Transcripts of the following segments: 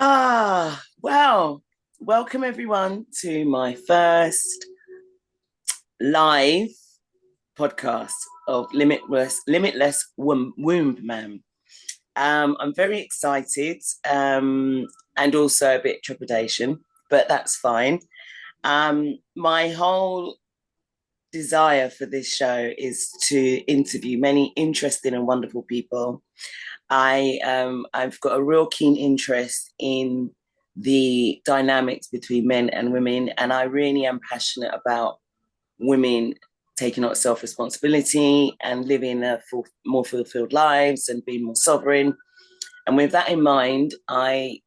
Well, welcome everyone to my first live podcast of Limitless Wombman. I'm very excited and also a bit trepidation, but that's fine. My whole desire for this show is to interview many interesting and wonderful people. I've got a real keen interest in the dynamics between men and women, and I really am passionate about women taking on self-responsibility and living more fulfilled lives and being more sovereign. And with that in mind, I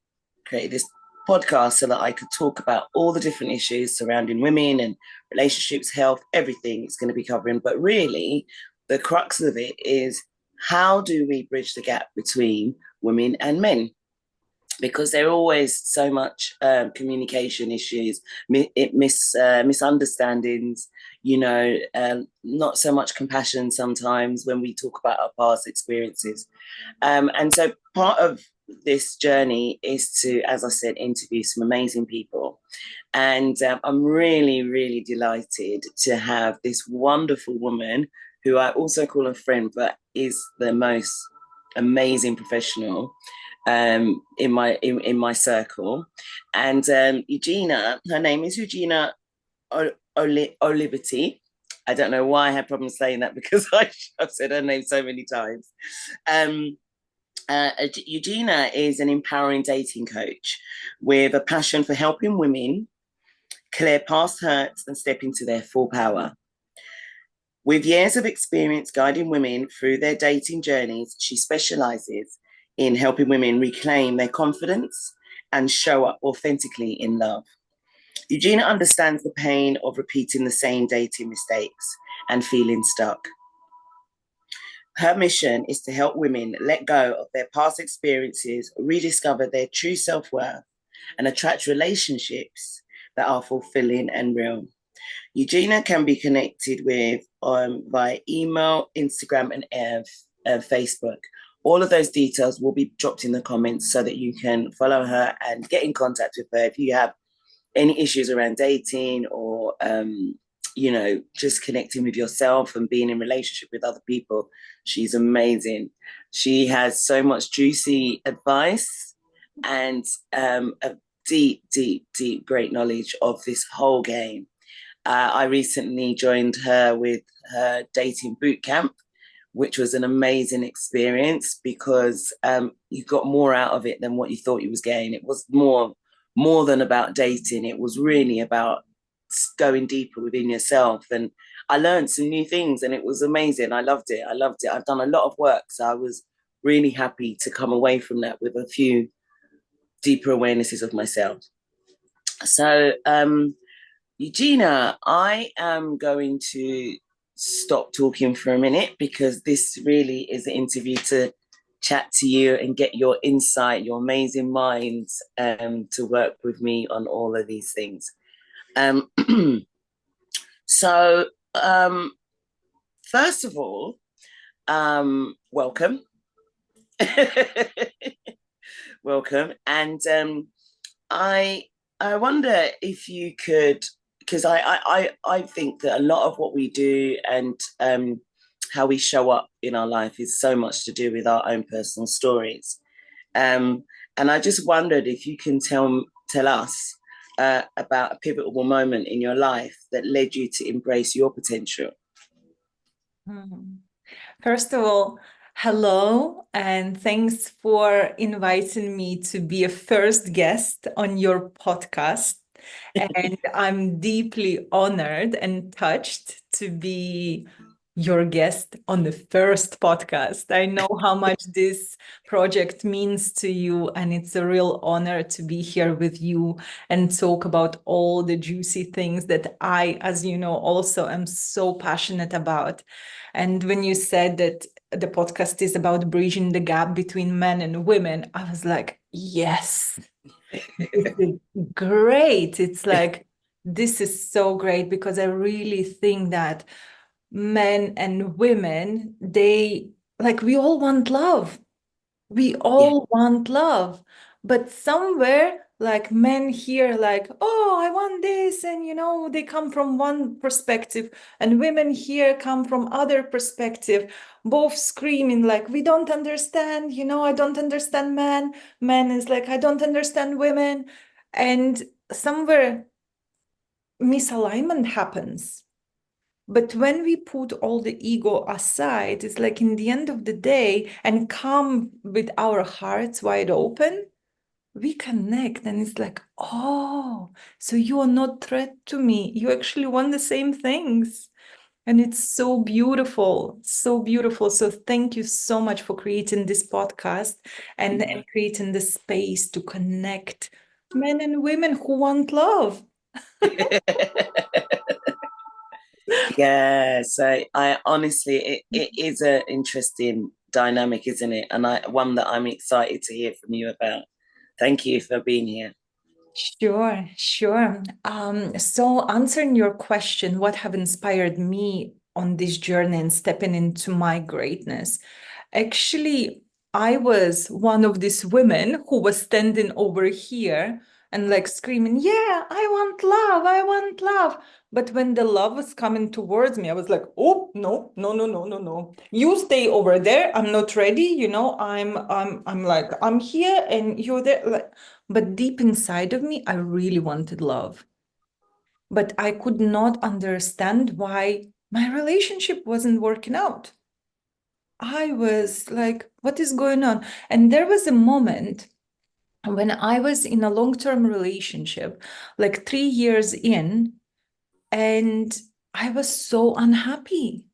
created this podcast so that I could talk about all the different issues surrounding women and relationships, health, everything it's going to be covering. But really, the crux of it is, how do we bridge the gap between women and men? Because there are always so much communication issues, misunderstandings, not so much compassion sometimes when we talk about our past experiences. And so part of this journey is to, as I said, interview some amazing people. And I'm really, really delighted to have this wonderful woman who I also call a friend, but is the most amazing professional in my circle. And Eugina, her name is Eugina O Liberty. I don't know why I had problems saying that because I've said her name so many times. Eugina is an empowering dating coach with a passion for helping women clear past hurts and step into their full power. With years of experience guiding women through their dating journeys, she specializes in helping women reclaim their confidence and show up authentically in love. Eugina understands the pain of repeating the same dating mistakes and feeling stuck. Her mission is to help women let go of their past experiences, rediscover their true self-worth, and attract relationships that are fulfilling and real. Eugina can be connected with via email, Instagram, and Facebook. All of those details will be dropped in the comments so that you can follow her and get in contact with her if you have any issues around dating or just connecting with yourself and being in relationship with other people. She's amazing. She has so much juicy advice and a deep great knowledge of this whole game. I recently joined her with her dating boot camp, which was an amazing experience because you got more out of it than what you thought you was getting. It was more than about dating. It was really about going deeper within yourself. And I learned some new things and it was amazing. I loved it. I've done a lot of work. So I was really happy to come away from that with a few deeper awarenesses of myself. So, Eugina, I am going to stop talking for a minute because this really is an interview to chat to you and get your insight, your amazing minds to work with me on all of these things. So, first of all, welcome. Welcome. And I wonder if you could, because I think that a lot of what we do and how we show up in our life is so much to do with our own personal stories. And I just wondered if you can tell us about a pivotal moment in your life that led you to embrace your potential. First of all, hello, and thanks for inviting me to be a first guest on your podcast. And I'm deeply honored and touched to be your guest on the first podcast. I know how much this project means to you, and it's a real honor to be here with you and talk about all the juicy things that I, as you know, also am so passionate about. And when you said that the podcast is about bridging the gap between men and women, I was like, yes, it's great. It's like, this is so great because I really think that men and women, we all want love. We all want love, But somewhere, like men here, like, oh, I want this. And, they come from one perspective, and women here come from other perspective, both screaming like, we don't understand, I don't understand men. Men is like, I don't understand women. And somewhere misalignment happens. But when we put all the ego aside, it's like in the end of the day and come with our hearts wide open, we connect and it's like, oh, so you are not threat to me. You actually want the same things. And it's so beautiful, so beautiful. So thank you so much for creating this podcast and creating the space to connect men and women who want love. Yeah, so I honestly, it is an interesting dynamic, isn't it? And one that I'm excited to hear from you about. Thank you for being here. Sure, sure. So answering your question, what have inspired me on this journey and stepping into my greatness? Actually, I was one of these women who was standing over here and like screaming, yeah, I want love, I want love. But when the love was coming towards me, I was like, oh, no, no, no, no, no, no. You stay over there. I'm not ready. I'm like, I'm here and you're there. Like, but deep inside of me, I really wanted love. But I could not understand why my relationship wasn't working out. I was like, what is going on? And there was a moment when I was in a long-term relationship, like 3 years in, and I was so unhappy.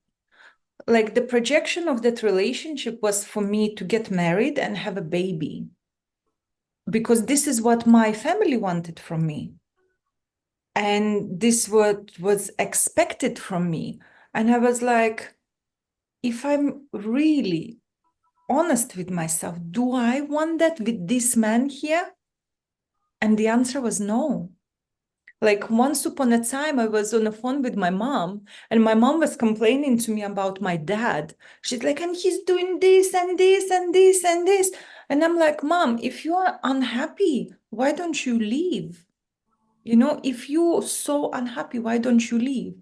Like the projection of that relationship was for me to get married and have a baby, because this is what my family wanted from me. And this what was expected from me. And I was like, if I'm really honest with myself, do I want that with this man here? And the answer was no. Like once upon a time, I was on the phone with my mom, and my mom was complaining to me about my dad. She's like, and he's doing this and this and this and this. And I'm like, Mom, if you are unhappy, why don't you leave? If you're so unhappy, why don't you leave?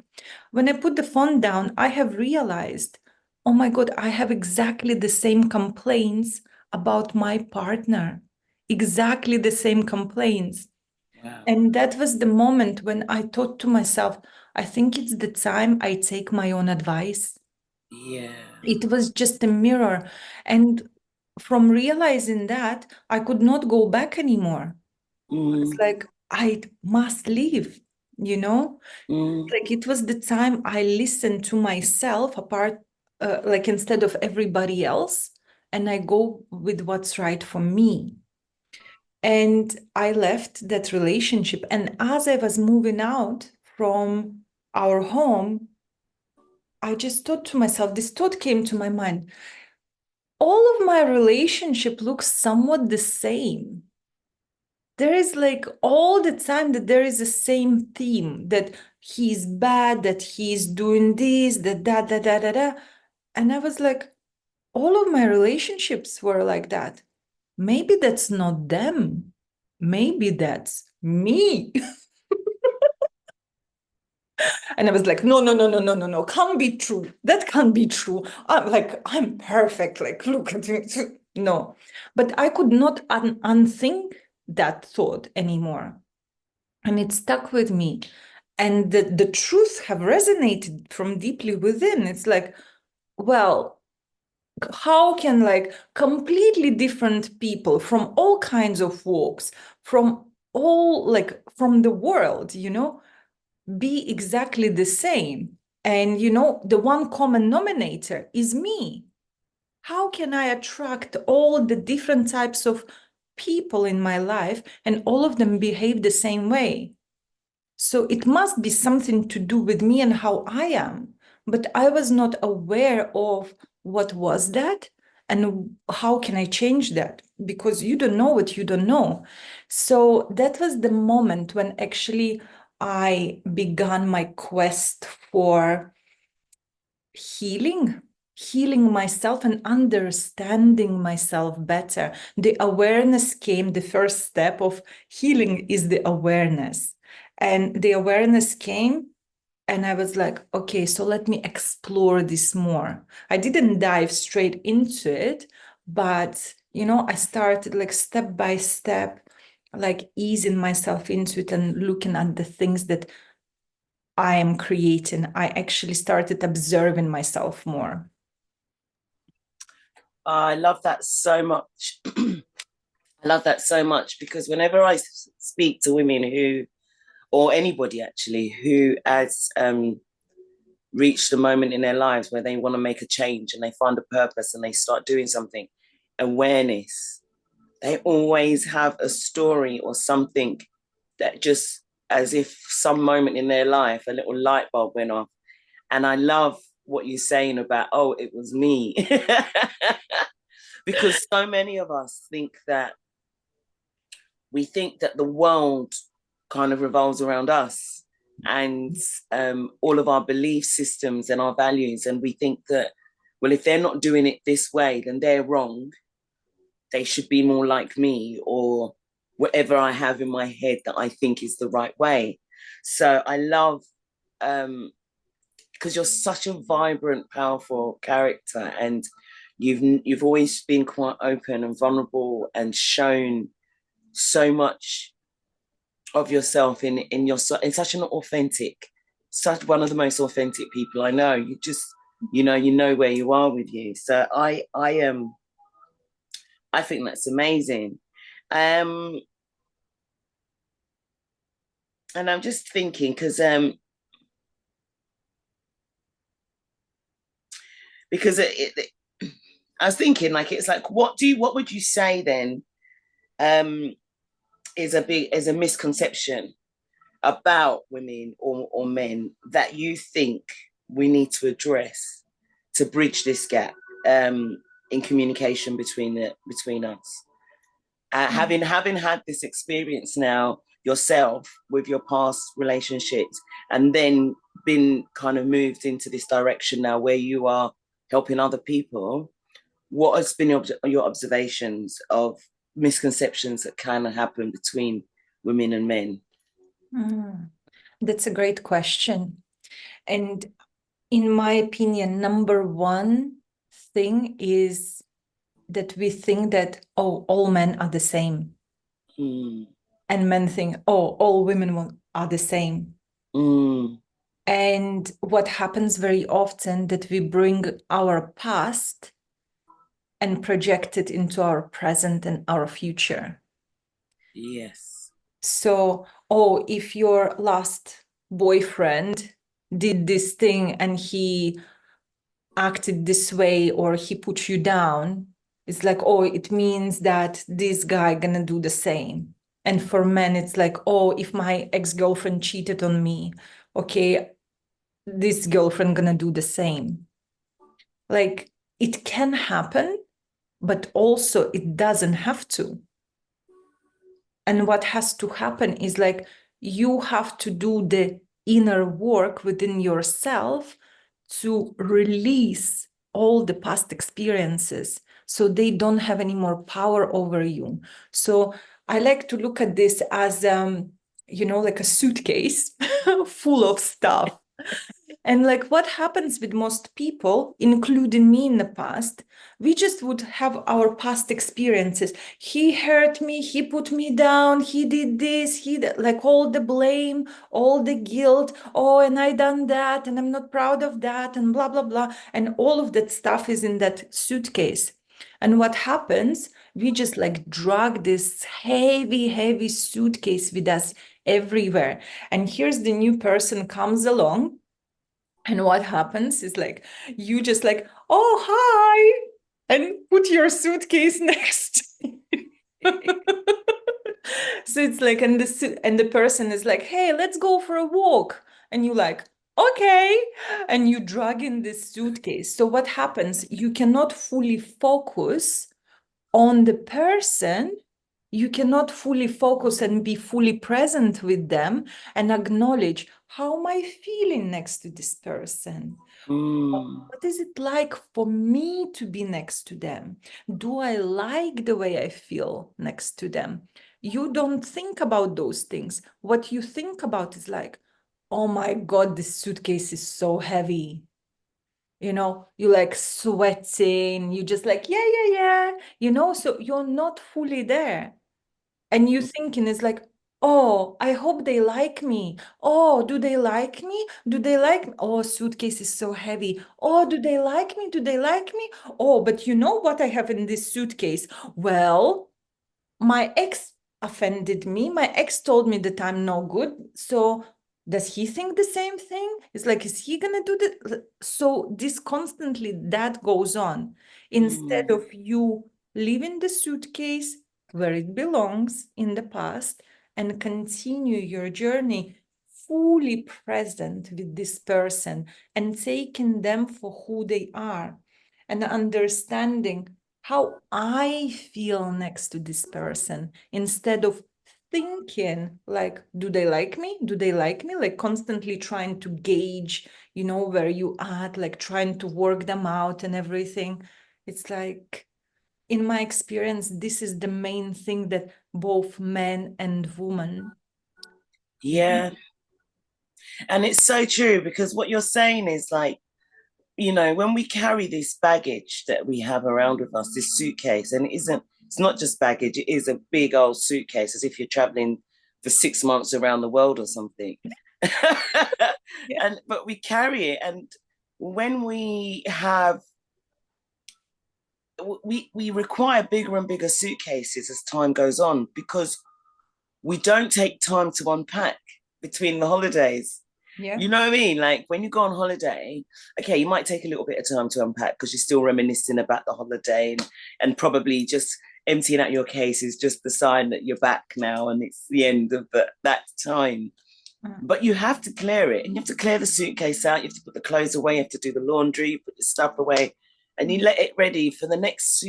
When I put the phone down, I have realized, oh my God, I have exactly the same complaints about my partner, exactly the same complaints. Wow. And that was the moment when I thought to myself, I think it's the time I take my own advice. Yeah. It was just a mirror. And from realizing that, I could not go back anymore. It's like, I must leave, you know? Like it was the time I listened to myself apart, like instead of everybody else, and I go with what's right for me. And I left that relationship. And as I was moving out from our home, I just thought to myself, this thought came to my mind. All of my relationship looks somewhat the same. There is like all the time that there is the same theme, that he's bad, that he's doing this, that da. And I was like, all of my relationships were like that. Maybe that's not them. Maybe that's me. And I was like, no, no, no, no, no, no, no, can't be true. That can't be true. I'm like, I'm perfect. Like, look at me. No. But I could not unthink that thought anymore. And it stuck with me. And the truth have resonated from deeply within. It's like, well, how can like completely different people from all kinds of walks, from all like from the world, be exactly the same? And the one common denominator is me. How can I attract all the different types of people in my life and all of them behave the same way? So it must be something to do with me and how I am. But I was not aware of what was that and how can I change that, because you don't know what you don't know. So that was the moment when actually I began my quest for healing. healing myself and understanding myself better. The awareness came, the first step of healing is the awareness. And the awareness came, and I was like, okay, so let me explore this more. I didn't dive straight into it, but, I started like step by step, like easing myself into it and looking at the things that I am creating. I actually started observing myself more. I love that so much. I love that so much, because whenever I speak to women who, or anybody actually, who has reached a moment in their lives where they want to make a change and they find a purpose and they start doing something, awareness, they always have a story or something that just, as if some moment in their life, a little light bulb went off. And I love what you're saying about, oh, it was me. Because so many of us think that the world kind of revolves around us and all of our belief systems and our values. And we think that, well, if they're not doing it this way, then they're wrong. They should be more like me, or whatever I have in my head that I think is the right way. So I love, because you're such a vibrant, powerful character, and you've always been quite open and vulnerable and shown so much of yourself in such an authentic, such one of the most authentic people I know. You just, you know where you are with you. So I think that's amazing. And I'm just thinking, because I was thinking, like, it's like, what would you say then is a misconception about women or men that you think we need to address to bridge this gap in communication between us? Having had this experience now yourself with your past relationships, and then been kind of moved into this direction now where you are helping other people, what has been your observations of misconceptions that kind of happen between women and men? That's a great question. And in my opinion, number one thing is that we think that, oh, all men are the same. And men think, oh, all women are the same. And what happens very often that we bring our past and project it into our present and our future. Yes. So, oh, if your last boyfriend did this thing and he acted this way, or he put you down, it's like, oh, it means that this guy gonna do the same. And for men, it's like, oh, if my ex-girlfriend cheated on me, okay, this girlfriend gonna do the same. Like, it can happen, but also it doesn't have to. And what has to happen is, like, you have to do the inner work within yourself to release all the past experiences so they don't have any more power over you. So I like to look at this as, like a suitcase full of stuff. And like, what happens with most people, including me in the past, we just would have our past experiences. He hurt me, he put me down, he did this, like all the blame, all the guilt. Oh, and I done that, and I'm not proud of that, and blah, blah, blah. And all of that stuff is in that suitcase. And what happens, we just like drag this heavy, heavy suitcase with us everywhere. And here's the new person comes along. And what happens is, like, you just like, oh, hi, and put your suitcase next. So it's like, and the person is like, hey, let's go for a walk. And you like, okay. And you drag in this suitcase. So what happens? You cannot fully focus on the person You cannot fully focus and be fully present with them and acknowledge, how am I feeling next to this person? What is it like for me to be next to them? Do I like the way I feel next to them? You don't think about those things. What you think about is like, oh my God, this suitcase is so heavy. You know, you like sweating, you just like, yeah. So you're not fully there. And you thinking is like, oh, I hope they like me. Oh, do they like me? Do they like me? Oh, suitcase is so heavy. Oh, do they like me? Do they like me? Oh, but you know what I have in this suitcase? Well, my ex offended me. My ex told me that I'm no good. So does he think the same thing? It's like, is he gonna do that? So this constantly that goes on instead of you leaving the suitcase where it belongs in the past and continue your journey fully present with this person and taking them for who they are and understanding how I feel next to this person instead of thinking like, do they like me? Do they like me? Like constantly trying to gauge, where you at, like trying to work them out and everything. It's like, in my experience, this is the main thing that both men and women. Yeah. And it's so true, because what you're saying is like, when we carry this baggage that we have around with us, this suitcase, and it's not just baggage, it is a big old suitcase, as if you're traveling for 6 months around the world or something. Yeah. But we carry it. And when we require bigger and bigger suitcases as time goes on, because we don't take time to unpack between the holidays. Yeah. You know what I mean? Like when you go on holiday, okay, you might take a little bit of time to unpack because you're still reminiscing about the holiday, and probably just emptying out your case is just the sign that you're back now and it's the end of that time. But you have to clear it, and you have to clear the suitcase out. You have to put the clothes away. You have to do the laundry, put the stuff away, and you let it ready for the next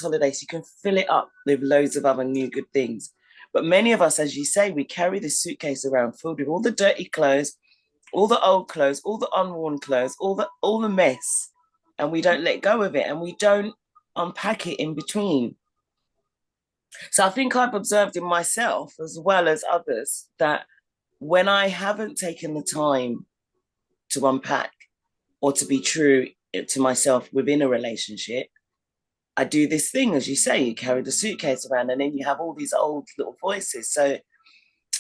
holiday, so you can fill it up with loads of other new good things. But many of us, as you say, we carry this suitcase around filled with all the dirty clothes, all the old clothes, all the unworn clothes, all the mess, and we don't let go of it, and we don't unpack it in between. So I think I've observed in myself as well as others that when I haven't taken the time to unpack or to be true to myself within a relationship, I do this thing, as you say, you carry the suitcase around and then you have all these old little voices. So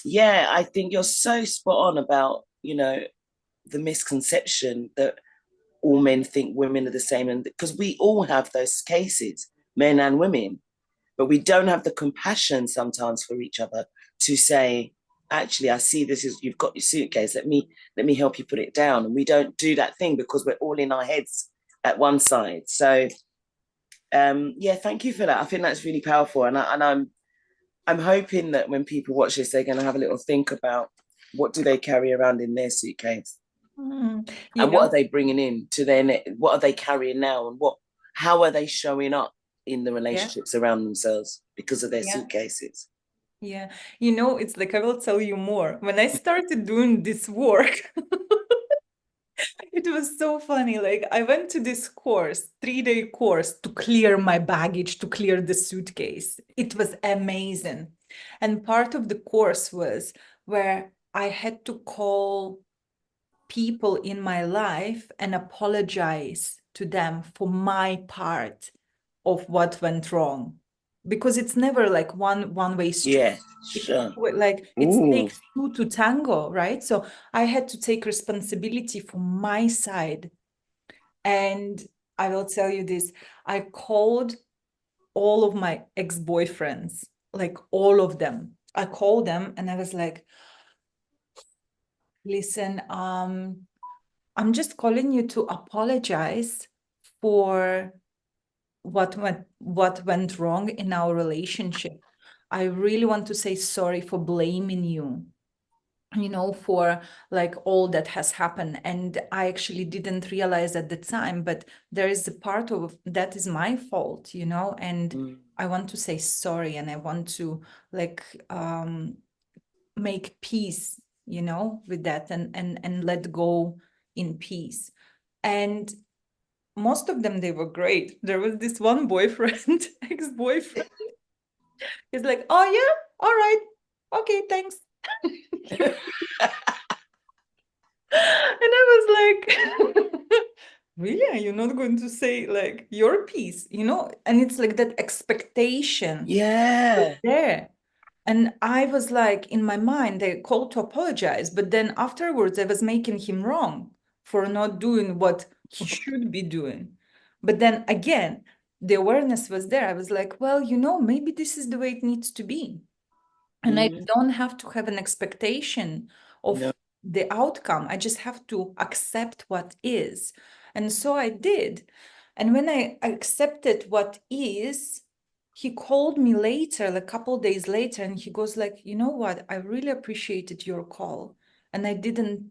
yeah, I think you're so spot on about, the misconception that all men think women are the same. And because we all have those cases, men and women, but we don't have the compassion sometimes for each other to say, actually, I see this is, you've got your suitcase, let me help you put it down. And we don't do that thing because we're all in our heads at one side. So yeah, thank you for that. I think that's really powerful. And I'm hoping that when people watch this, they're going to have a little think about what do they carry around in their suitcase, You and know, what are they bringing in to what are they carrying now, and how are they showing up in the yeah, relationships around themselves because of their yeah. suitcases. Yeah, it's like I will tell you more. When I started doing this work, it was so funny. Like I went to this course, 3-day course to clear my baggage, to clear the suitcase. It was amazing. And part of the course was where I had to call people in my life and apologize to them for my part of what went wrong, because it's never like one way street. Yeah, It's sure. like it Ooh. takes two to tango, right? So I had to take responsibility for my side. And I will tell you this, I called all of my ex-boyfriends, like all of them. I called them and I was like, listen, I'm just calling you to apologize for what went wrong in our relationship. I really want to say sorry for blaming you, for like all that has happened. And I actually didn't realize at the time, but there is a part of that is my fault, and Mm. I want to say sorry, and I want to like make peace, with that, and let go in peace. And most of them, they were great. There was this one boyfriend, ex-boyfriend. He's like, oh yeah, all right, okay, thanks. And I was like, really? Are you not going to say like your piece? And it's like that expectation Yeah. there. And I was like, in my mind, they called to apologize. But then afterwards, I was making him wrong for not doing what he should be doing. But then again, the awareness was there. I was like, well, maybe this is the way it needs to be. And I don't have to have an expectation of the outcome. I just have to accept what is. And so I did. And when I accepted what is, he called me later, like a couple days later, and he goes like, you know what? I really appreciated your call. And I didn't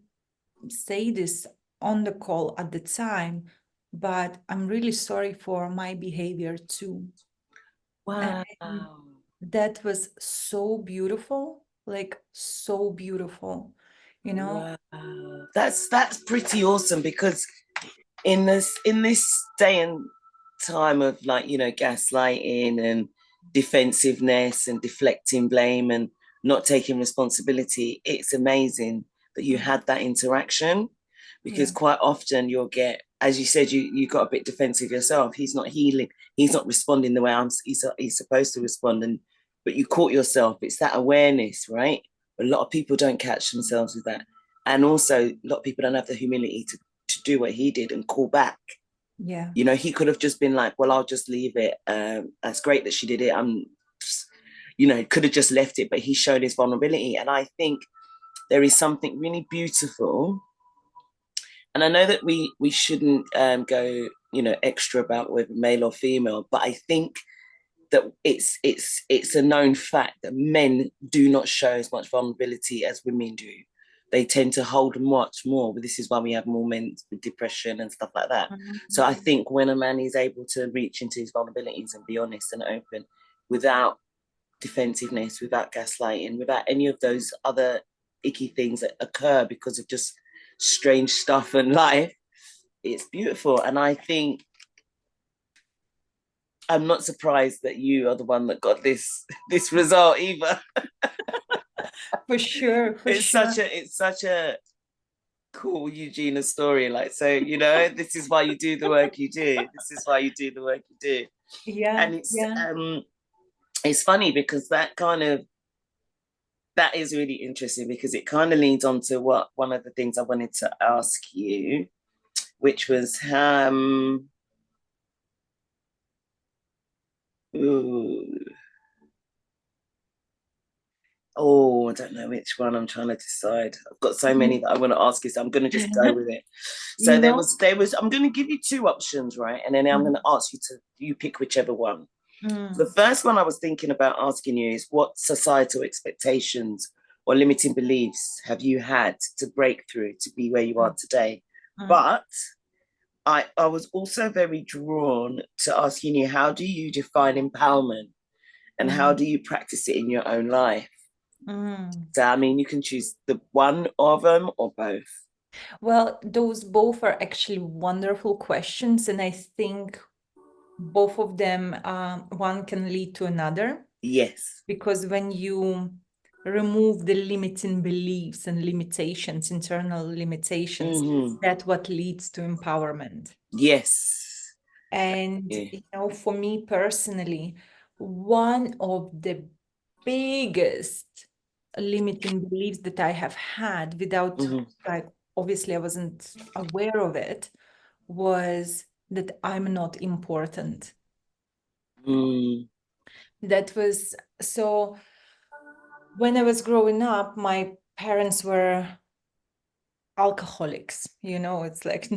say this on the call at the time, but I'm really sorry for my behavior too. Wow. And that was so beautiful, like so beautiful, Wow. That's pretty awesome, because in this day and time of, like, gaslighting and defensiveness and deflecting blame and not taking responsibility, it's amazing that you had that interaction, because Yeah. quite often you'll get, as you said, you got a bit defensive yourself. He's not healing, he's not responding the way he's supposed to respond, but you caught yourself. It's that awareness, right? A lot of people don't catch themselves with that, and also a lot of people don't have the humility to do what he did and call back. Yeah. He could have just been like, well, I'll just leave it. That's great that she did it. Could have just left it, but he showed his vulnerability. And I think there is something really beautiful. And I know that we shouldn't go, extra about whether male or female, but I think that it's a known fact that men do not show as much vulnerability as women do. They tend to hold much more, but this is why we have more men with depression and stuff like that. So I think when a man is able to reach into his vulnerabilities and be honest and open, without defensiveness, without gaslighting, without any of those other icky things that occur because of just strange stuff in life, it's beautiful. And I think I'm not surprised that you are the one that got this result either. For sure, for sure. It's such a cool Eugina story. Like, so, this is why you do the work you do. This is why you do the work you do. Yeah, And it's funny because that is really interesting, because it kind of leads on to what one of the things I wanted to ask you, which was I don't know which one I'm trying to decide. I've got so many that I want to ask you, so I'm going to just go with it. So You there know, was. I'm going to give you two options, right? And then I'm going to ask you pick whichever one. The first one I was thinking about asking you is, what societal expectations or limiting beliefs have you had to break through to be where you are today? But I was also very drawn to asking you, how do you define empowerment and how do you practice it in your own life? So, I mean, you can choose the one of them or both. Well, those both are actually wonderful questions, and I think both of them, one can lead to another. Yes. Because when you remove the limiting beliefs and limitations, internal limitations, that's what leads to empowerment. Yes. And, for me personally, one of the biggest limiting beliefs that I have had without, like, obviously I wasn't aware of it, was that I'm not important. That was so. When I was growing up, my parents were alcoholics. It's like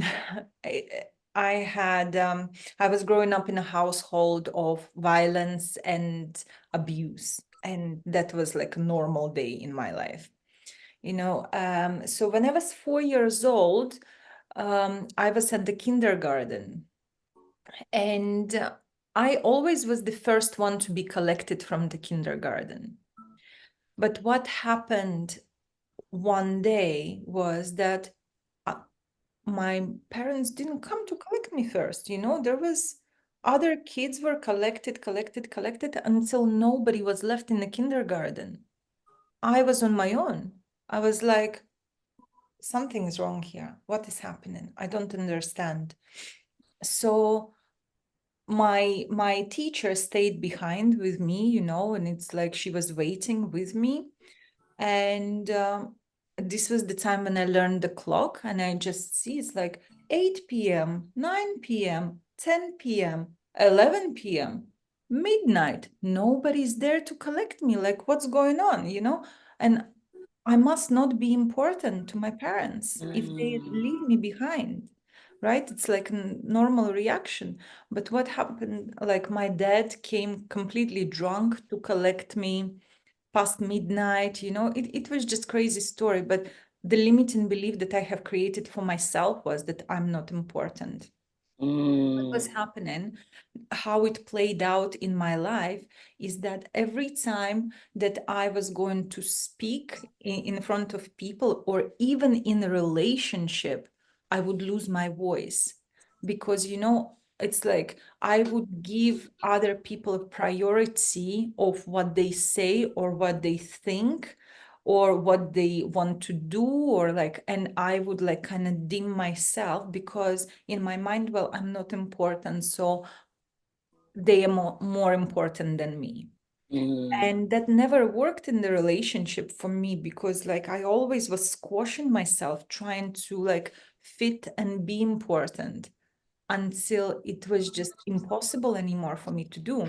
I was growing up in a household of violence and abuse, and that was like a normal day in my life. So when I was 4 years old, I was at the kindergarten, and I always was the first one to be collected from the kindergarten. But what happened one day was that my parents didn't come to collect me first. There was other kids were collected until nobody was left in the kindergarten. I was on my own. I was like, something is wrong here. What is happening? I don't understand. So my teacher stayed behind with me, and it's like she was waiting with me. And this was the time when I learned the clock, and I just see it's like 8 p.m., 9 p.m., 10 p.m., 11 p.m., midnight. Nobody's there to collect me. Like, what's going on? And I must not be important to my parents if they leave me behind, right? It's like a normal reaction. But what happened, like my dad came completely drunk to collect me past midnight, it was just crazy story. But the limiting belief that I have created for myself was that I'm not important. What was happening, how it played out in my life, is that every time that I was going to speak in front of people or even in a relationship, I would lose my voice because, it's like I would give other people a priority of what they say or what they think or what they want to do, or like, and I would like kind of dim myself because in my mind, well, I'm not important, so they are more important than me. And that never worked in the relationship for me because like I always was squashing myself trying to like fit and be important until it was just impossible anymore for me to do.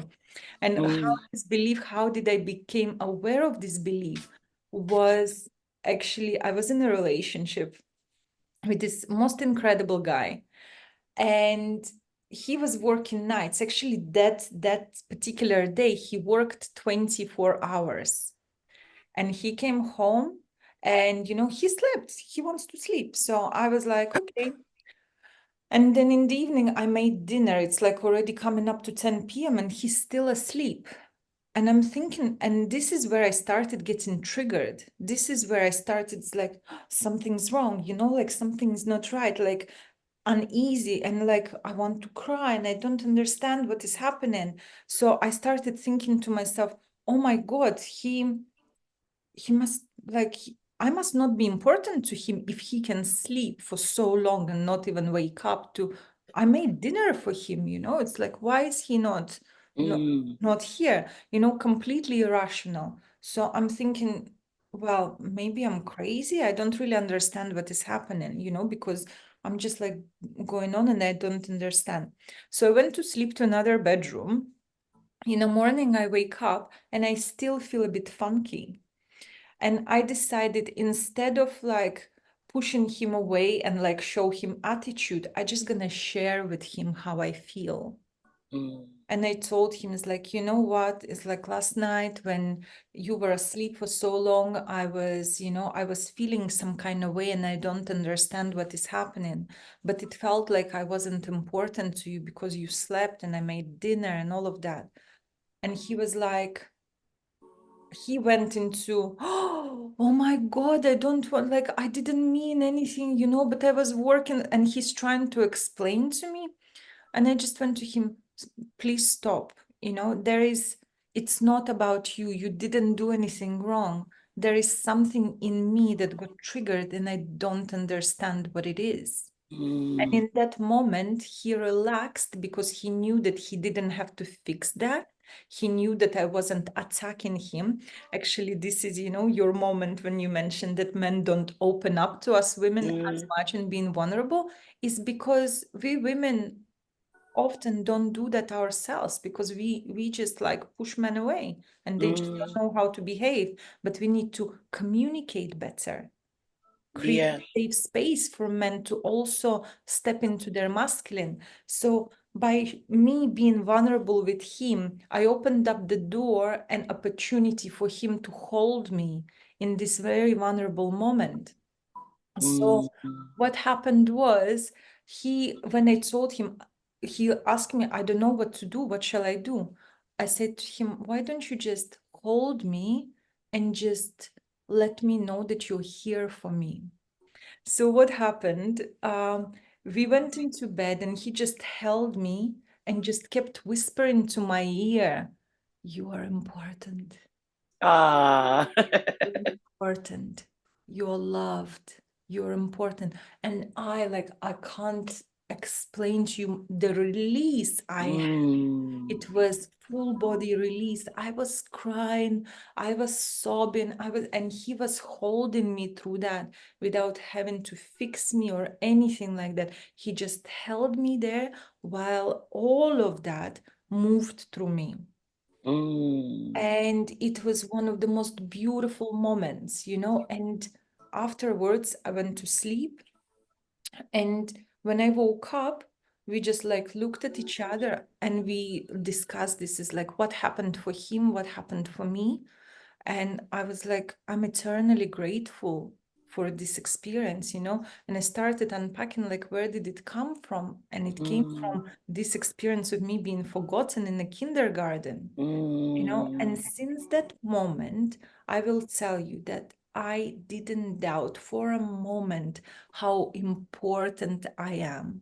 And how this belief, how did I become aware of this belief, was actually I was in a relationship with this most incredible guy, and he was working nights. Actually, that particular day, he worked 24 hours, and he came home, and he slept. He wants to sleep. So I was like, okay. And then in the evening, I made dinner. It's like already coming up to 10 p.m. and he's still asleep. And I'm thinking, and this is where I started getting triggered. This is where I started, it's like, something's wrong, like something's not right, like uneasy, and like I want to cry and I don't understand what is happening. So I started thinking to myself, oh my God, he must like I must not be important to him if he can sleep for so long and not even wake up to I made dinner for him. It's like, why is he not here, completely irrational. So I'm thinking, well, maybe I'm crazy. I don't really understand what is happening, because I'm just like going on and I don't understand. So I went to sleep to another bedroom. In the morning I wake up and I still feel a bit funky. And I decided, instead of like pushing him away and like show him attitude, I just gonna share with him how I feel. And I told him, it's like, you know what? It's like last night when you were asleep for so long, I was feeling some kind of way and I don't understand what is happening. But it felt like I wasn't important to you because you slept and I made dinner and all of that. And he was like, he went into, oh my God, I don't want, like, I didn't mean anything, but I was working, and he's trying to explain to me. And I just went to him, please stop. It's not about you. You didn't do anything wrong. There is something in me that got triggered and I don't understand what it is. And in that moment, he relaxed because he knew that he didn't have to fix that. He knew that I wasn't attacking him. Actually, this is, your moment when you mentioned that men don't open up to us women as much and being vulnerable, is because we women often don't do that ourselves because we just like push men away and they just don't know how to behave. But we need to communicate better, create Yeah. safe space for men to also step into their masculine. So by me being vulnerable with him, I opened up the door and opportunity for him to hold me in this very vulnerable moment. So what happened was, when I told him, he asked me, I don't know what to do. What shall I do? I said to him, why don't you just hold me and just let me know that you're here for me? So what happened? We went into bed and he just held me and just kept whispering to my ear, you are important. Ah. You're important. You're loved. You're important. And I can't explain to you the release I had. It was full body release. I was crying, I was sobbing, and he was holding me through that without having to fix me or anything like that. He just held me there while all of that moved through me. And it was one of the most beautiful moments, you know. And afterwards, I went to sleep. And when I woke up, we just like looked at each other and we discussed this is like what happened for him, what happened for me. And I was like, I'm eternally grateful for this experience, you know. And I started unpacking like, where did it come from? And it came from this experience of me being forgotten in the kindergarten, you know. And since that moment, I will tell you that I didn't doubt for a moment how important I am,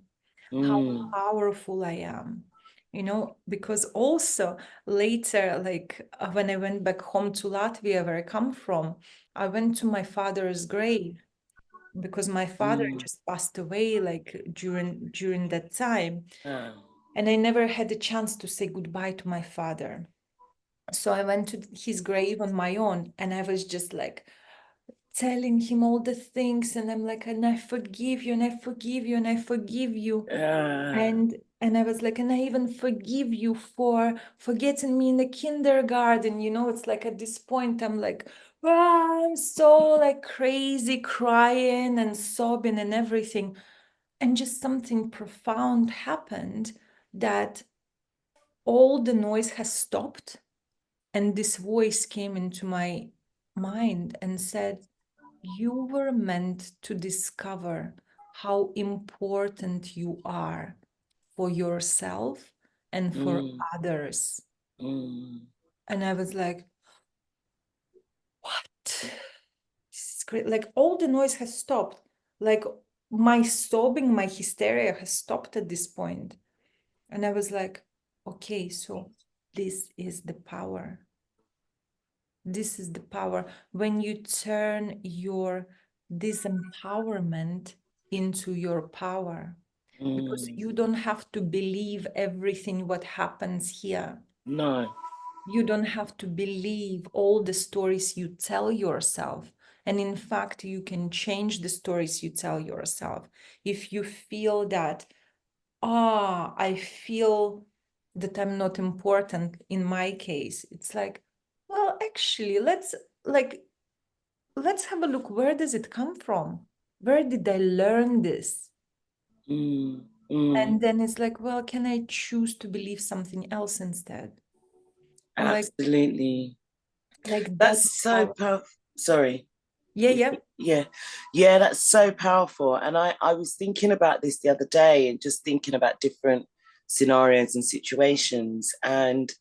how powerful I am, you know. Because also later, like when I went back home to Latvia, where I come from, I went to my father's grave because my father just passed away like during that time. And I never had the chance to say goodbye to my father. So I went to his grave on my own and I was just like telling him all the things. And I'm like, and I forgive you, and I forgive you, and I forgive you. And I was like, and I even forgive you for forgetting me in the kindergarten. You know, it's like at this point, I'm like, "Ah, I'm so like crazy crying and sobbing and everything." And just something profound happened that all the noise has stopped. And this voice came into my mind and said, you were meant to discover how important you are for yourself and for others. And I was like, what? This is great. Like all the noise has stopped. Like my sobbing, my hysteria has stopped at this point. And I was like, okay, so this is the power. This is the power when you turn your disempowerment into your power, because you don't have to believe everything what happens here. No. You don't have to believe all the stories you tell yourself. And in fact, you can change the stories you tell yourself. If you feel that, I feel that I'm not important in my case, it's like, well, actually, let's have a look. Where does it come from? Where did I learn this? And then it's like, well, can I choose to believe something else instead? And Absolutely. like that's That's so how, powerful. Sorry. yeah. Yeah, that's so powerful. And I was thinking about this the other day and just thinking about different scenarios and situations. And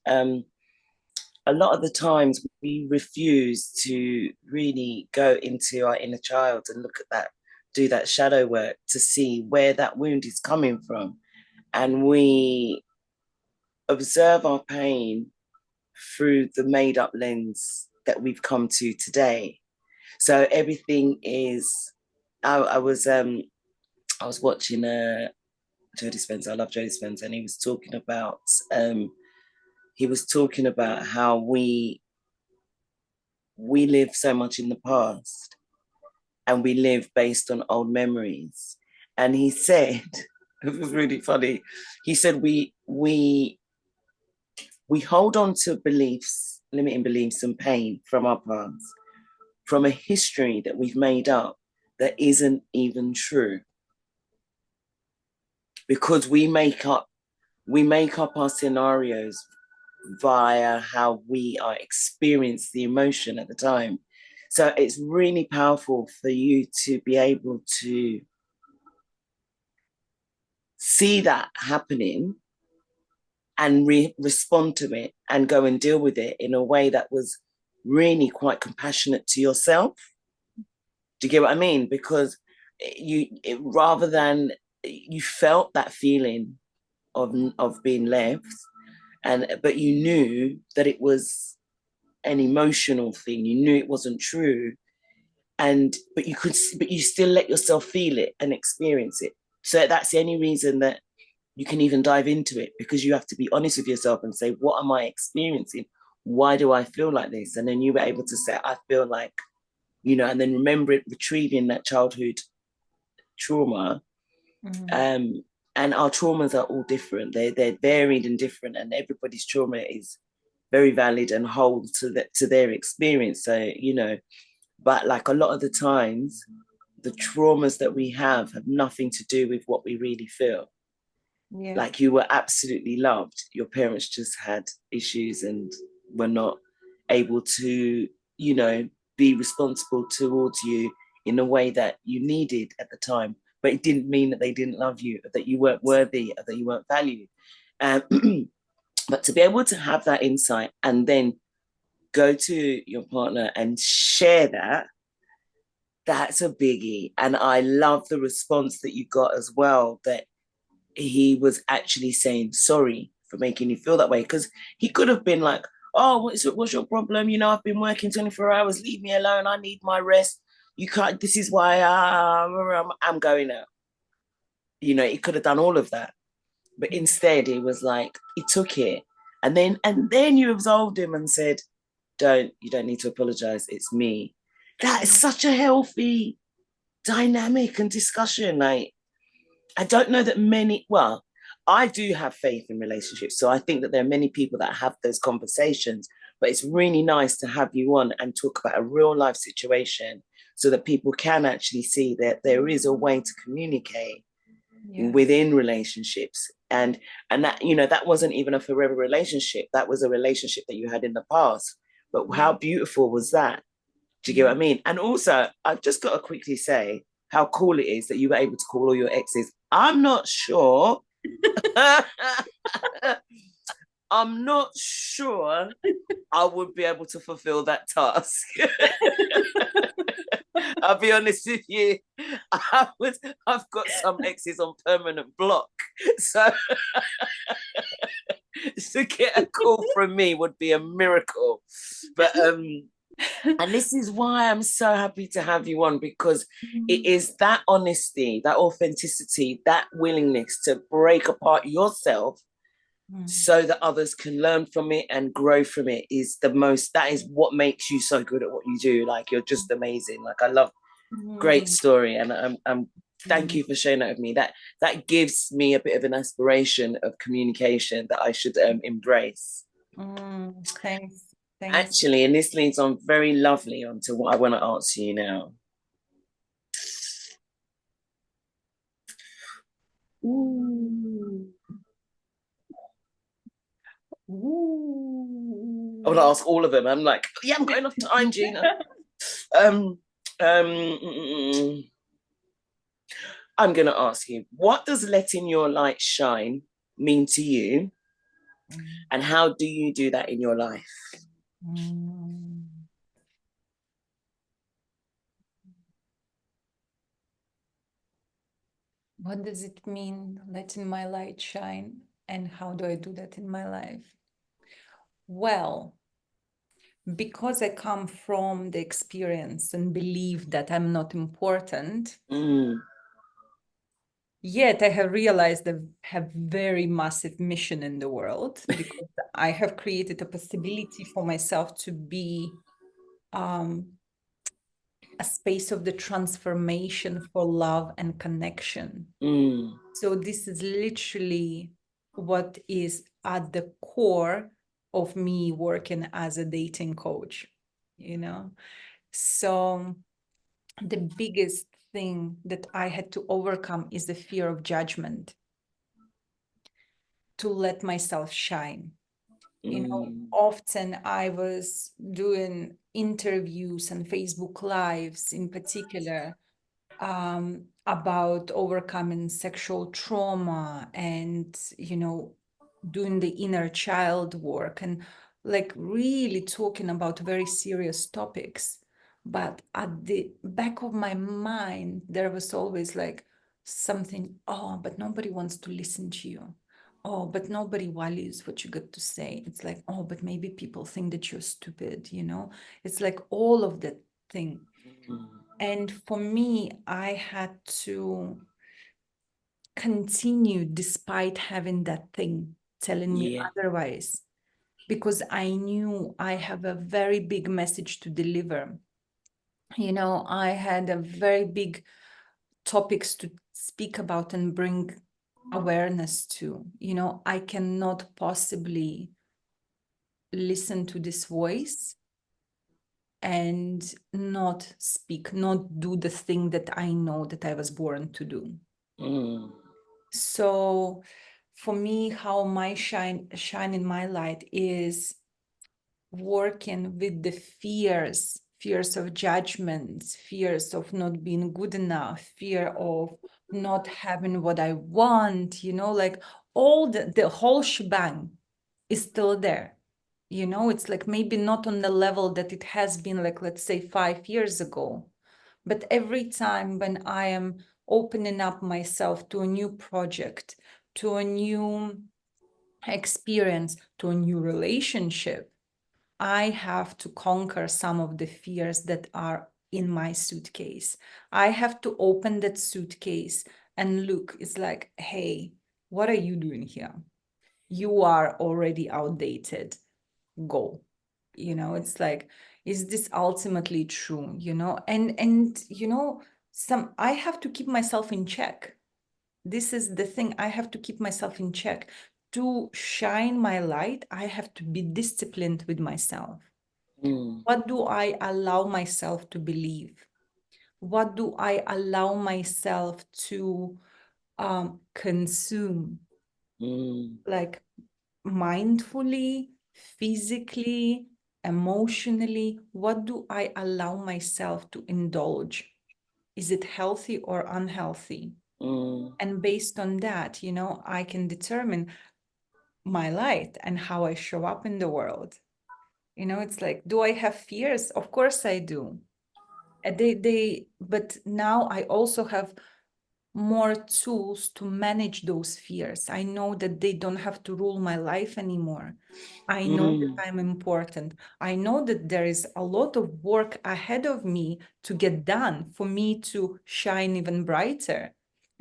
a lot of the times we refuse to really go into our inner child and look at that, do that shadow work to see where that wound is coming from. And we observe our pain through the made up lens that we've come to today. So everything is, I was watching Joe Dispenza. I love Joe Dispenza, and he was talking about how we live so much in the past and we live based on old memories. And he said, it was really funny. He said we hold on to beliefs, limiting beliefs and pain from our past, from a history that we've made up that isn't even true. Because we make up our scenarios via how we are experience the emotion at the time. So it's really powerful for you to be able to see that happening and respond to it and go and deal with it in a way that was really quite compassionate to yourself. Do you get what I mean? Because rather than you felt that feeling of being left, but you knew that it was an emotional thing. You knew it wasn't true, but you still let yourself feel it and experience it. So that's the only reason that you can even dive into it, because you have to be honest with yourself and say, what am I experiencing? Why do I feel like this? And then you were able to say, I feel like, and then retrieving that childhood trauma. And our traumas are all different. They're varied and different, and everybody's trauma is very valid and holds to their experience. So, but like a lot of the times, the traumas that we have nothing to do with what we really feel. Yeah. Like you were absolutely loved. Your parents just had issues and were not able to, be responsible towards you in a way that you needed at the time. But it didn't mean that they didn't love you, that you weren't worthy, that you weren't valued. But to be able to have that insight and then go to your partner and share that, that's a biggie. And I love the response that you got as well, that he was actually saying sorry for making you feel that way. Because he could have been like, oh, what's your problem? I've been working 24 hours. Leave me alone. I need my rest. You can't. This is why I'm going out. He could have done all of that. But instead, he was like, he took it. And then you absolved him and said, you don't need to apologize. It's me. That is such a healthy dynamic and discussion. Like, I don't know that I do have faith in relationships. So I think that there are many people that have those conversations, but it's really nice to have you on and talk about a real life situation so that people can actually see that there is a way to communicate within relationships. And that, that wasn't even a forever relationship. That was a relationship that you had in the past. But how beautiful was that? Do you get what I mean? And also, I've just got to quickly say how cool it is that you were able to call all your exes. I'm not sure. I'm not sure I would be able to fulfill that task. I'll be honest with you. I've got some exes on permanent block. So to get a call from me would be a miracle. But and this is why I'm so happy to have you on, because it is that honesty, that authenticity, that willingness to break apart yourself so that others can learn from it and grow from it that is what makes you so good at what you do. Like, you're just amazing. Like, I love, great story. And I'm thank you for sharing that with me. That gives me a bit of an aspiration of communication that I should embrace. Thanks. Actually, and this leads on very lovely onto what I want to ask you now. Ooh. I want to ask all of them. I'm like, yeah, I'm going off time, Gina. I'm going to ask you, what does letting your light shine mean to you? And how do you do that in your life? What does it mean, letting my light shine? And how do I do that in my life? Well, because I come from the experience and believe that I'm not important, yet I have realized I have very massive mission in the world, because I have created a possibility for myself to be a space of the transformation for love and connection. So this is literally what is at the core of me working as a dating coach, So the biggest thing that I had to overcome is the fear of judgment, to let myself shine. Often I was doing interviews and Facebook Lives in particular, about overcoming sexual trauma and, doing the inner child work and like really talking about very serious topics. But at the back of my mind, there was always like something, oh, but nobody wants to listen to you. Oh, but nobody values what you got to say. It's like, oh, but maybe people think that you're stupid, It's like all of that thing. And for me, I had to continue despite having that thing telling me Yeah. otherwise, because I knew I have a very big message to deliver. I had a very big topics to speak about and bring awareness to. I cannot possibly listen to this voice and not speak, not do the thing that I know that I was born to do. So for me, how my shine in my light is working with the fears of judgments, fears of not being good enough, fear of not having what I want, like all the whole shebang is still there. It's like maybe not on the level that it has been, like, let's say 5 years ago. But every time when I am opening up myself to a new project, to a new experience, to a new relationship, I have to conquer some of the fears that are in my suitcase. I have to open that suitcase and look. It's like, hey, what are you doing here? You are already outdated. Go. It's like, is this ultimately true? And some I have to keep myself in check. This is the thing. I have to keep myself in check. To shine my light, I have to be disciplined with myself. What do I allow myself to believe? What do I allow myself to consume? Like mindfully, physically, emotionally, what do I allow myself to indulge? Is it healthy or unhealthy? And based on that, I can determine my light and how I show up in the world. It's like, do I have fears? Of course I do. But now I also have more tools to manage those fears. I know that they don't have to rule my life anymore. I know that I'm important. I know that there is a lot of work ahead of me to get done for me to shine even brighter.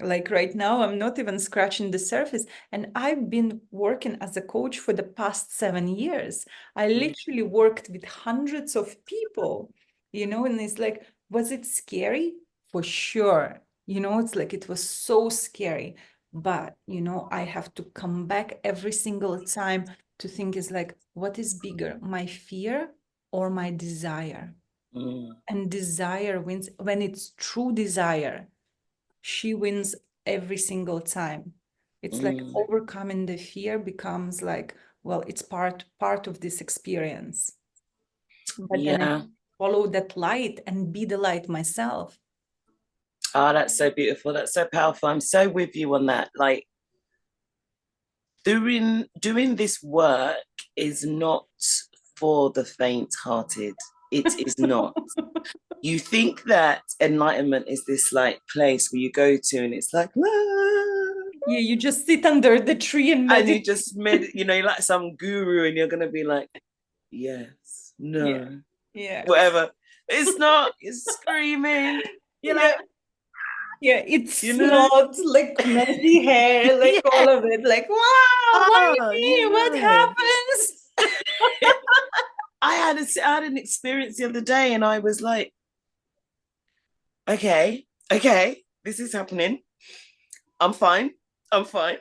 Like right now, I'm not even scratching the surface. And I've been working as a coach for the past 7 years. I literally worked with hundreds of people, and it's like, was it scary? For sure. It's like it was so scary. But, I have to come back every single time to think is like, what is bigger, my fear or my desire? And desire wins when it's true desire. She wins every single time. It's like overcoming the fear becomes like, well, it's part of this experience. But then I follow that light and be the light myself. Oh, that's so beautiful. That's so powerful. I'm so with you on that. Like, doing this work is not for the faint-hearted. It is not. You think that enlightenment is this like place where you go to and it's like, yeah, you just sit under the tree and meditate. And you just you're like some guru and you're gonna be like, yes, no, whatever. It's not. It's screaming. You're like, it's not like messy hair, like all of it. Like, wow, why me? What happens? I had an experience the other day and I was like, okay, this is happening. I'm fine. I was like,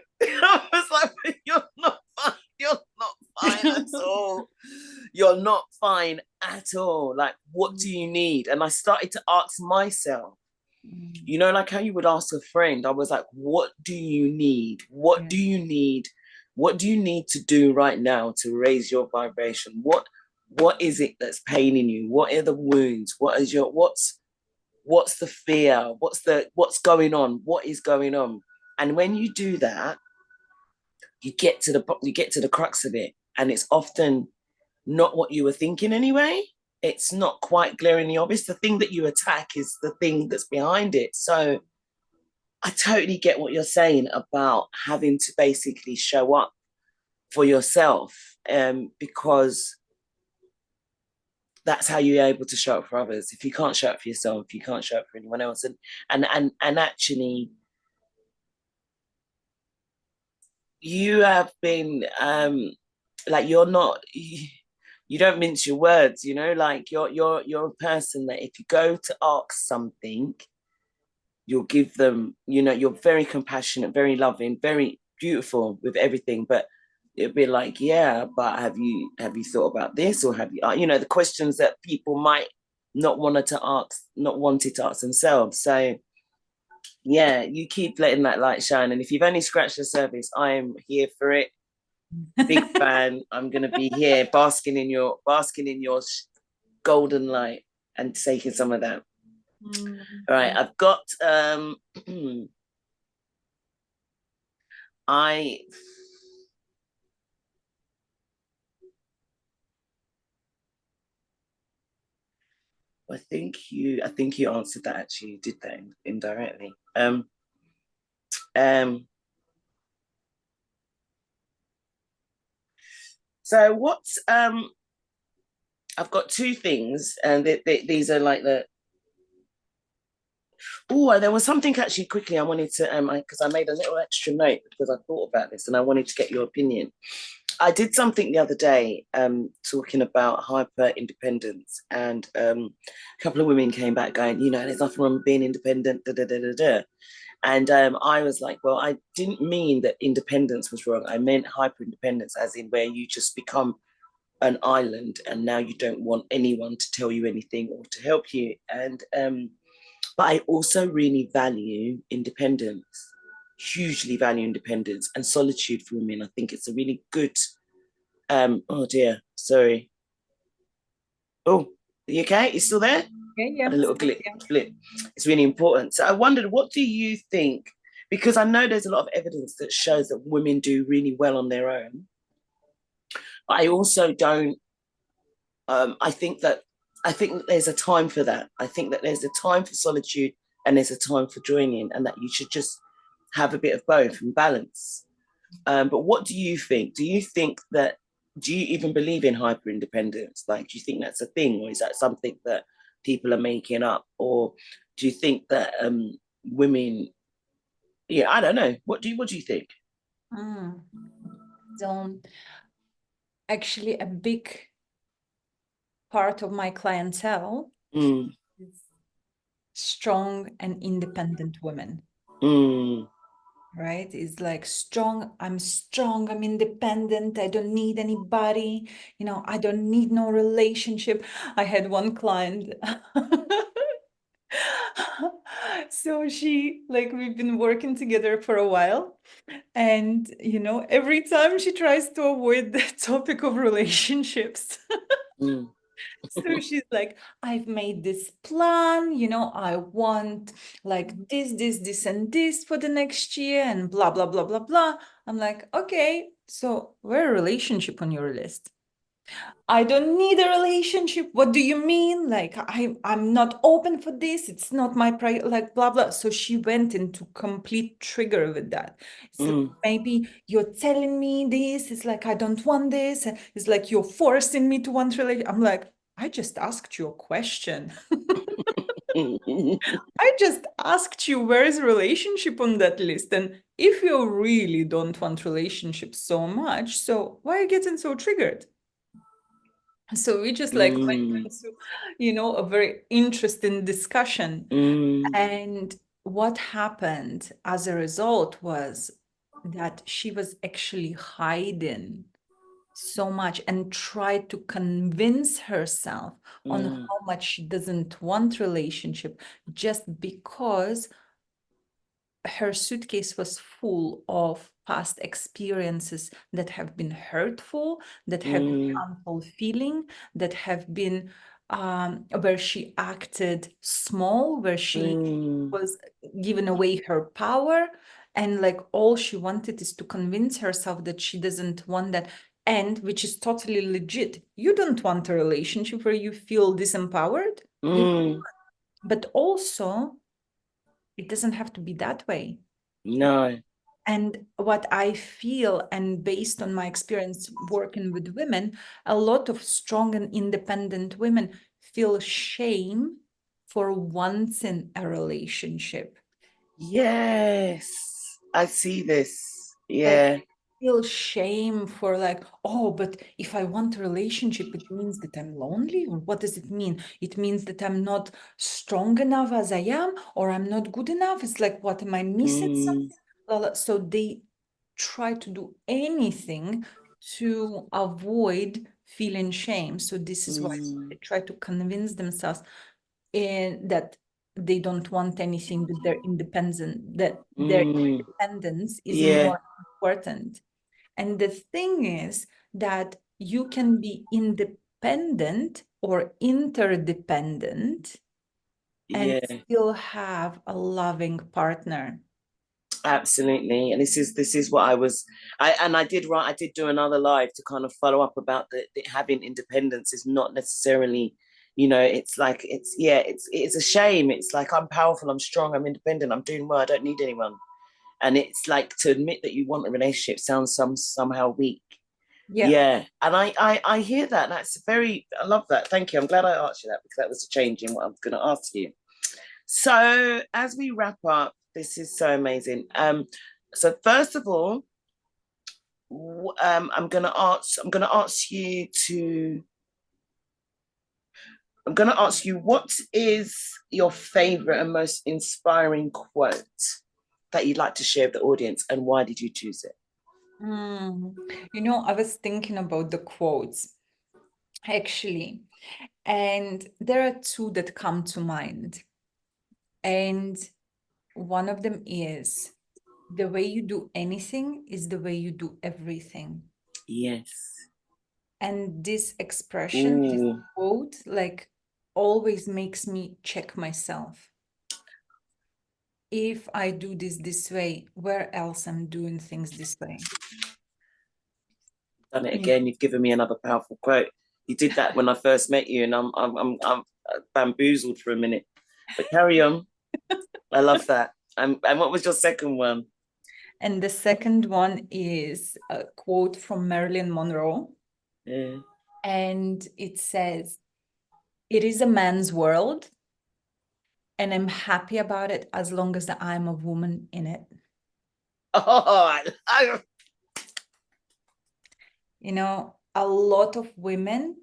you're not fine. You're not fine at all. You're not fine at all. Like, what do you need? And I started to ask myself, like how you would ask a friend. I was like, what do you need? What do you need? What do you need to do right now to raise your vibration? What is it that's paining you? What are the wounds? What's what's the fear, what's going on, what is going on. And when you do that, you get to the crux of it, and it's often not what you were thinking anyway. It's not quite glaringly obvious. The thing that you attack is the thing that's behind it. So I totally get what you're saying about having to basically show up for yourself, because that's how you're able to show up for others. If you can't show up for yourself, you can't show up for anyone else. And actually, you have been like, you're not, you don't mince your words, you know, like you're a person that if you go to ask something, you'll give them, you know, you're very compassionate, very loving, very beautiful with everything. But it'd be like, yeah, but have you thought about this, or have you, you know, the questions that people might not wanted to ask themselves. So yeah, you keep letting that light shine, and if you've only scratched the surface, I am here for it. Big fan. I'm gonna be here basking in your golden light and taking some of that. All right, I've got I think you answered that. Actually, you did that indirectly. So what's I've got two things, and these are like the. Oh, there was something actually quickly I wanted to because I made a little extra note because I thought about this and I wanted to get your opinion. I did something the other day talking about hyper independence, and a couple of women came back going, you know, there's nothing wrong with being independent, da da da da da. And I was like, well, I didn't mean that independence was wrong. I meant hyper independence, as in where you just become an island and now you don't want anyone to tell you anything or to help you. And but I also really value independence, hugely value independence and solitude for women. I think it's a really good, oh dear, sorry. Oh, are you okay? You still there? Yeah. A little blip. It's really important. So I wondered, what do you think? Because I know there's a lot of evidence that shows that women do really well on their own. But I also don't, I think that there's a time for that. I think that there's a time for solitude and there's a time for joining, and that you should just have a bit of both and balance. But what do you think? Do you even believe in hyper independence? Like, do you think that's a thing, or is that something that people are making up? Or do you think that women, yeah, I don't know. What do you think? So actually a big part of my clientele is strong and independent women. Right? It's like I'm strong, I'm independent, I don't need anybody, you know, I don't need no relationship. I had one client. So she, like, we've been working together for a while, and you know, every time she tries to avoid the topic of relationships. So she's like, I've made this plan, you know, I want like this, and this for the next year, and blah, blah, blah, blah, blah. I'm like, okay, so where a relationship on your list? I don't need a relationship. What do you mean? Like, I'm not open for this. It's not my like, blah, blah. So she went into complete trigger with that. So maybe you're telling me this. It's like, I don't want this. It's like, you're forcing me to want relationship. I'm like, I just asked you a question. I just asked you, where is relationship on that list? And if you really don't want relationships so much, so why are you getting so triggered? So we just like went into, you know, a very interesting discussion. And what happened as a result was that she was actually hiding so much and tried to convince herself on how much she doesn't want relationship, just because her suitcase was full of past experiences that have been hurtful, that have been unfulfilling, that have been where she acted small, where she was giving away her power, and like all she wanted is to convince herself that she doesn't want that. And which is totally legit. You don't want a relationship where you feel disempowered. But also, it doesn't have to be that way. No. And what I feel, and based on my experience working with women, a lot of strong and independent women feel shame for wanting a relationship. Yes, I see this. Like, Yeah. feel shame for like, oh, but if I want a relationship, it means that I'm lonely? Or what does it mean? It means that I'm not strong enough as I am, or I'm not good enough. It's like, what am I missing? So they try to do anything to avoid feeling shame. So this is why they try to convince themselves that they don't want anything, that they're independent, that their independence is Yeah. more important. And the thing is that you can be independent or interdependent and Yeah. still have a loving partner. Absolutely. And this is what I did do another live to kind of follow up about the having independence is not necessarily, it's like it's a shame. It's like I'm powerful, I'm strong, I'm independent, I'm doing well, I don't need anyone. And it's like to admit that you want a relationship sounds somehow weak. Yeah. And I hear that. I love that. Thank you. I'm glad I asked you that, because that was a change in what I was going to ask you. So as we wrap up, this is so amazing. So first of all, I'm gonna ask you what is your favorite and most inspiring quote that you'd like to share with the audience, and why did you choose it? I was thinking about the quotes actually, and there are two that come to mind. And one of them is, the way you do anything is the way you do everything. Yes. And this expression, this quote, like always makes me check myself. If I do this way, where else I'm doing things this way? Done it again. You've given me another powerful quote. You did that when I first met you, and I'm bamboozled for a minute. But carry on. I love that. And what was your second one? And the second one is a quote from Marilyn Monroe. Yeah. And it says, "It is a man's world, and I'm happy about it as long as I'm a woman in it." Oh, A lot of women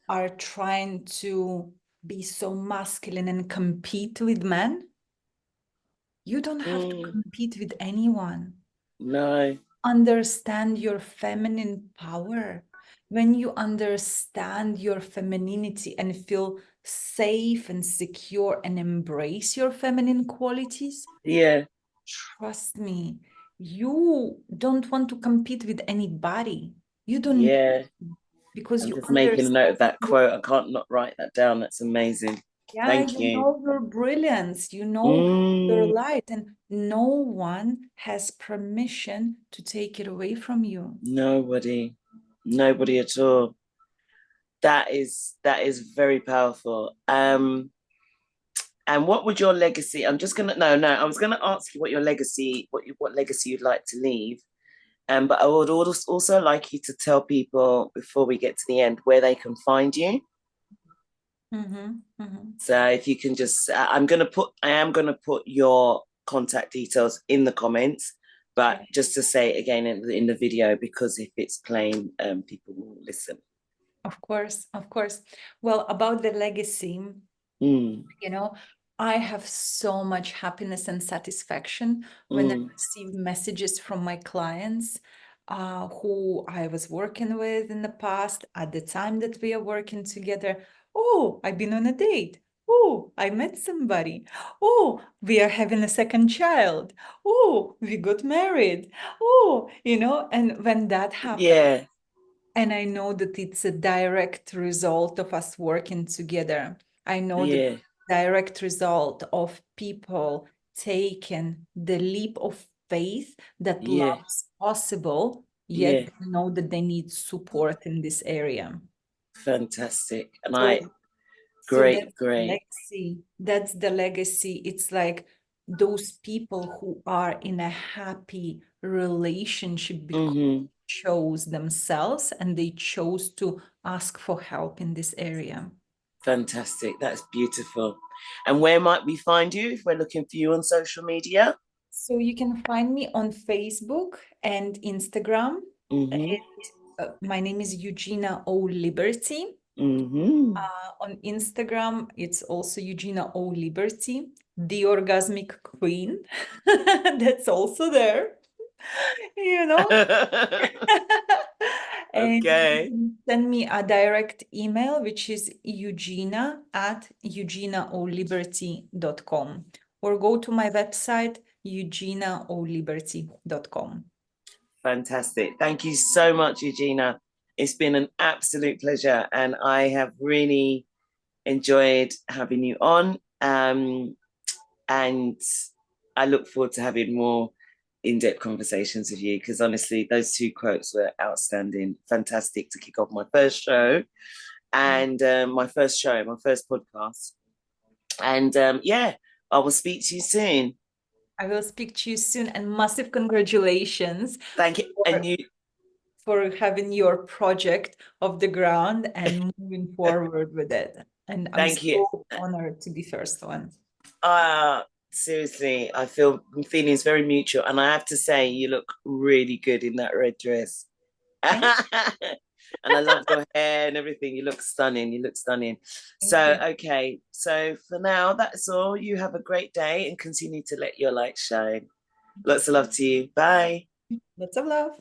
are trying to be so masculine and compete with men. You don't have to compete with anyone. No. Understand your feminine power. When you understand your femininity and feel safe and secure and embrace your feminine qualities, Yeah. trust me, you don't want to compete with anybody. You don't Yeah. because I'm you just making a understand. note of that quote. I can't not write that down. That's amazing. Yeah, Thank you you. know your brilliance, you know your light, and no one has permission to take it away from you. Nobody at all. That is very powerful. And what would your legacy? I'm just gonna no. I was gonna ask you what your legacy, what legacy you'd like to leave. But I would also like you to tell people before we get to the end where they can find you. So if you can just, I am gonna put your contact details in the comments, but just to say it again in the video, because if it's playing, people will listen. Of course. Well, about the legacy, I have so much happiness and satisfaction when I receive messages from my clients who I was working with in the past, at the time that we are working together. Oh, I've been on a date. Oh, I met somebody. Oh, we are having a second child. Oh, we got married. Oh, and when that happens, Yeah. And I know that it's a direct result of us working together. I know that Yeah, direct result of people taking the leap of faith that yeah, love is possible, yet yeah. they know that they need support in this area. Fantastic. And I, So, so great, that's the great. legacy. That's the legacy. It's like those people who are in a happy relationship because Mm-hmm. chose themselves and they chose to ask for help in this area. Fantastic. That's beautiful. And where might we find you if we're looking for you on social media? So you can find me on Facebook and Instagram. Mm-hmm. My name is Eugina O Liberty. Mm-hmm. On Instagram, it's also Eugina O Liberty, the orgasmic queen. That's also there, you know. And you Okay. can send me a direct email, which is eugina@euginaoliberty.com, or go to my website, euginaoliberty.com. Fantastic. Thank you so much, Eugina. It's been an absolute pleasure, and I have really enjoyed having you on. And I look forward to having more in-depth conversations with you, because honestly, those two quotes were outstanding, fantastic to kick off my first show and my first podcast. And yeah, I will speak to you soon. I will speak to you soon, and massive congratulations Thank you. And for, you, for having your project off the ground and moving forward with it. And I'm thank you. so honored to be first one. Seriously, feelings very mutual. And I have to say, you look really good in that red dress. Thank And I love your hair and everything. You look stunning. You look stunning. So, you. okay. So for now, that's all. You have a great day and continue to let your light shine. Lots of love to you. Bye. Lots of love.